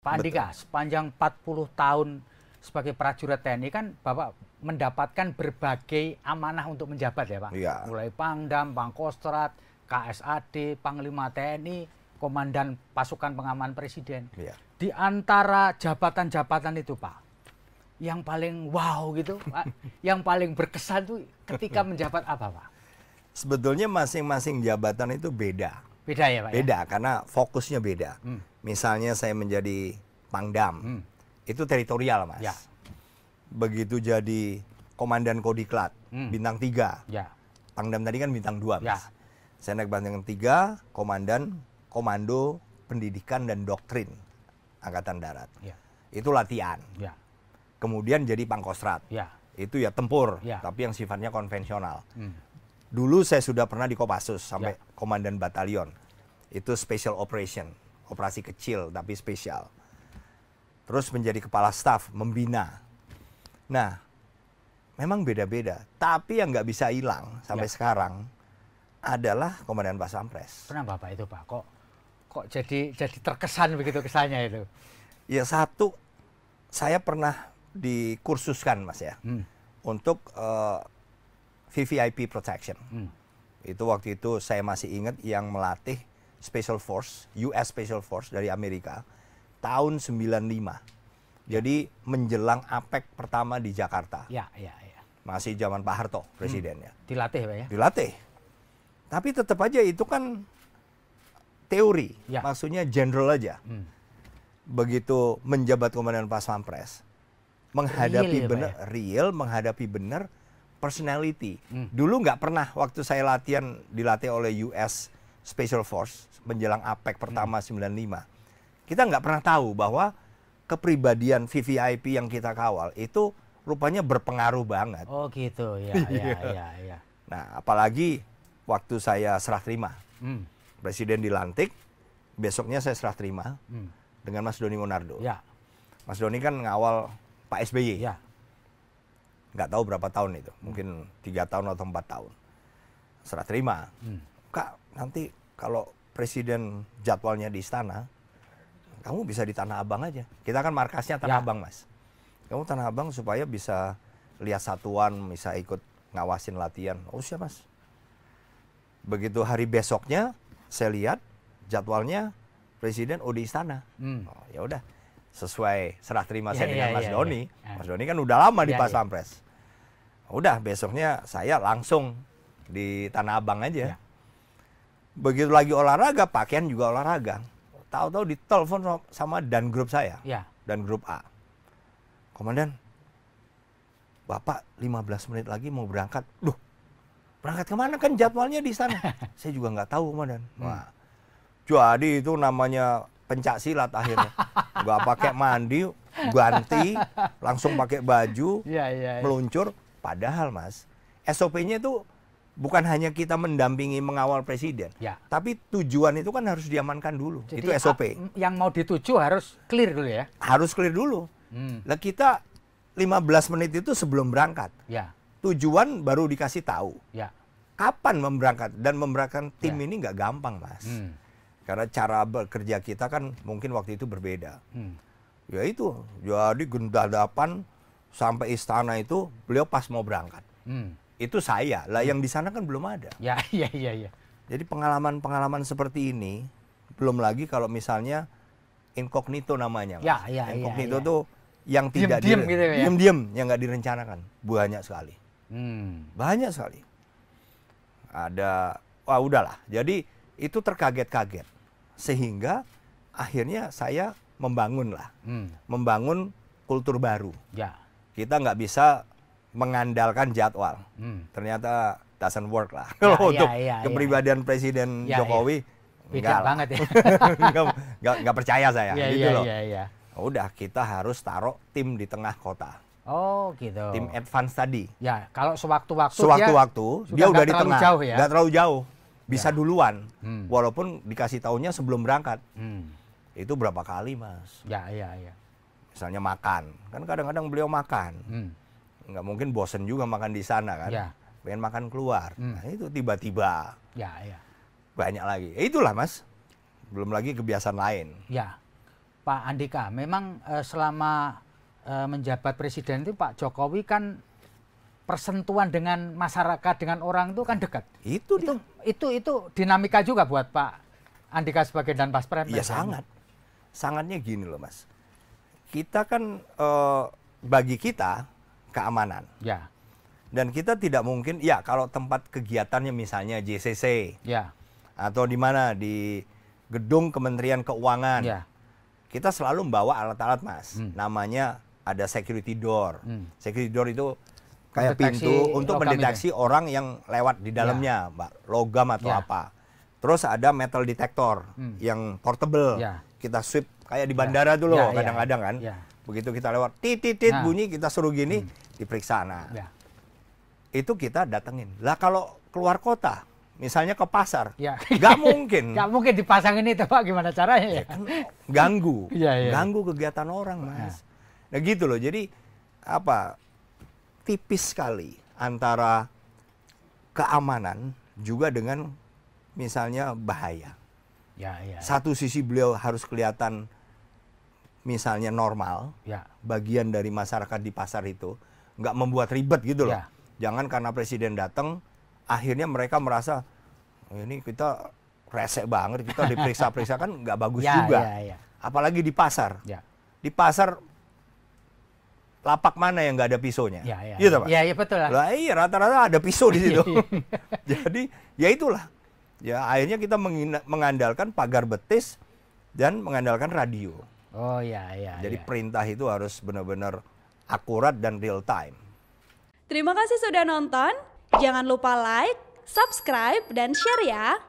Pak Andika, sepanjang 40 tahun sebagai prajurit TNI kan Bapak mendapatkan berbagai amanah untuk menjabat ya Pak? Iya. Mulai Pangdam, Pangkostrat, KSAD, Panglima TNI, Komandan Pasukan Pengaman Presiden. Iya. Di antara jabatan-jabatan itu Pak, yang paling wow gitu, yang paling berkesan tuh ketika menjabat apa Pak? Sebetulnya masing-masing jabatan itu beda. Beda ya Pak? Beda, Ya? karena fokusnya beda. Misalnya saya menjadi Pangdam, itu teritorial Mas. Ya. Begitu jadi Komandan Kodiklat, bintang 3. Ya. Pangdam tadi kan bintang 2 Mas. Ya. Saya naik bintang 3, Komandan Komando Pendidikan dan Doktrin Angkatan Darat. Ya. Itu latihan. Ya. Kemudian jadi Pangkostrat. Ya. Itu ya tempur, Ya. tapi yang sifatnya konvensional. Dulu saya sudah pernah di Kopassus sampai Ya. Komandan Batalion. Itu special operation, operasi kecil tapi spesial. Terus menjadi kepala staf, membina. Nah, memang beda-beda. Tapi yang nggak bisa hilang sampai sekarang adalah Komandan Pasampres. Kenapa Pak itu Pak? Kok jadi terkesan begitu kesannya itu? Ya satu, saya pernah dikursuskan Mas ya, untuk VVIP protection. Itu waktu itu saya masih ingat yang melatih Special Force, US Special Force dari Amerika tahun 95. Jadi menjelang APEC pertama di Jakarta. Ya, ya, ya. Masih zaman Pak Harto presidennya. Dilatih Pak ya? Dilatih. Tapi tetap aja itu kan teori, Ya. maksudnya general aja. Begitu menjabat Komandan Pasampres, menghadapi Real ya, benar Pak ya? real, menghadapi benar personality. Dulu nggak pernah waktu saya latihan dilatih oleh US Special Force menjelang APEC pertama 95. Kita nggak pernah tahu bahwa kepribadian VVIP yang kita kawal itu rupanya berpengaruh banget. Oh gitu, ya, ya, ya, ya. Nah, apalagi waktu saya serah terima. Presiden dilantik, besoknya saya serah terima dengan Mas Doni Monardo. Ya, Mas Doni kan ngawal Pak SBY. ya. Nggak tahu berapa tahun itu, mungkin 3 tahun atau 4 tahun. Serah terima. Kak, nanti kalau presiden jadwalnya di istana, kamu bisa di Tanah Abang aja. Kita kan markasnya Tanah Ya. Abang, Mas. Kamu Tanah Abang supaya bisa lihat satuan, bisa ikut ngawasin latihan. Oh siap Mas. Begitu hari besoknya, saya lihat jadwalnya presiden di istana. Oh, ya udah, sesuai serah terima Ya, saya dengan ya, Mas ya, Doni. ya. Mas Doni kan udah lama di Ya, ya. Pasampres. Udah, besoknya saya langsung di Tanah Abang aja. Ya. Begitu lagi olahraga, pakaian juga olahraga. Tahu-tahu ditelepon sama dan grup saya, Ya. dan grup A. Komandan, Bapak 15 menit lagi mau berangkat. Duh, berangkat kemana kan jadwalnya di sana? Saya juga nggak tahu, Komandan. Wah, jadi itu namanya pencak silat akhirnya. Nggak pakai mandi, ganti, langsung pakai baju, Ya, ya, ya. meluncur. Padahal Mas, SOP-nya itu bukan hanya kita mendampingi mengawal presiden, Ya. tapi tujuan itu kan harus diamankan dulu. Jadi itu SOP. yang mau dituju harus clear dulu ya? Harus clear dulu. Lah kita 15 menit itu sebelum berangkat. Ya, Tujuan baru dikasih tahu. ya. Kapan memberangkat? Dan memberangkatkan tim Ya. ini nggak gampang, Mas. Karena cara bekerja kita kan mungkin waktu itu berbeda. Ya itu, jadi gendadapan sampai istana itu beliau pas mau berangkat. Itu saya. Lah yang di sana kan belum ada. Ya, ya, ya, ya. Jadi pengalaman-pengalaman seperti ini, belum lagi kalau misalnya incognito namanya. Mas. Ya, ya, ya, Incognito ya. tuh yang tidak Diem-diem gitu ya? diem-diem, yang nggak direncanakan. Banyak sekali. Banyak sekali. Ada, wah udahlah. Jadi itu terkaget-kaget. Sehingga akhirnya saya membangun lah. Membangun kultur baru. Ya. Kita nggak bisa mengandalkan jadwal. Ternyata doesn't work lah. Ya, Kalau untuk ya, ya, kepribadian Presiden Ya, Jokowi, Beda enggak lah. banget ya. Nggak percaya saya, Ya, gitu ya, loh. ya, ya. Udah, kita harus taruh tim di tengah kota. Oh gitu. Tim advance tadi. Ya, kalau sewaktu-waktu Sewaktu-waktu, dia udah di terlalu tengah. jauh ya? Nggak terlalu jauh. Bisa Ya. duluan. Walaupun dikasih taunya sebelum berangkat. Itu berapa kali, Mas? Ya, ya, ya. Misalnya makan. Kan kadang-kadang beliau makan. Nggak mungkin bosen juga makan di sana kan. Ya. Pengen makan keluar. Nah itu tiba-tiba Ya, ya. banyak lagi. Itulah Mas. Belum lagi kebiasaan lain. Ya. Pak Andika, memang selama menjabat presiden itu Pak Jokowi kan persentuhan dengan masyarakat, dengan orang itu kan dekat. Itu dinamika juga buat Pak Andika sebagai Danpaspres. Iya sangat. Sangatnya gini loh Mas. Kita kan bagi kita keamanan. Ya. Dan kita tidak mungkin, ya kalau tempat kegiatannya misalnya JCC, ya, atau di mana di gedung Kementerian Keuangan, ya, kita selalu membawa alat-alat Mas. Namanya ada security door. Security door itu kayak pintu untuk mendeteksi orang yang lewat di dalamnya, Mbak, logam atau apa. Terus ada metal detector yang portable, kita sweep kayak di bandara tuh loh, kadang-kadang kan. Begitu kita lewat, titit bunyi, kita suruh gini, diperiksa. Nah, itu kita datengin. Lah kalau keluar kota, misalnya ke pasar, nggak mungkin. Nggak mungkin dipasangin itu Pak, gimana caranya ya? Kan ganggu, ganggu kegiatan orang Mas. Nah gitu loh, jadi apa, tipis sekali antara keamanan juga dengan misalnya bahaya. Satu sisi beliau harus kelihatan misalnya normal, bagian dari masyarakat di pasar itu, nggak membuat ribet gitu loh. Jangan karena presiden datang, akhirnya mereka merasa ini kita resek banget, kita diperiksa-periksa, kan nggak bagus juga. Apalagi di pasar. Di pasar, lapak mana yang nggak ada pisaunya? Gitu Pak? Iya betul lah. Lah iya, rata-rata ada pisau di situ. Jadi ya itulah. Ya akhirnya kita mengandalkan pagar betis dan mengandalkan radio. Oh iya. Jadi perintah itu harus benar-benar akurat dan real time. Terima kasih sudah nonton. Jangan lupa like, subscribe, dan share ya.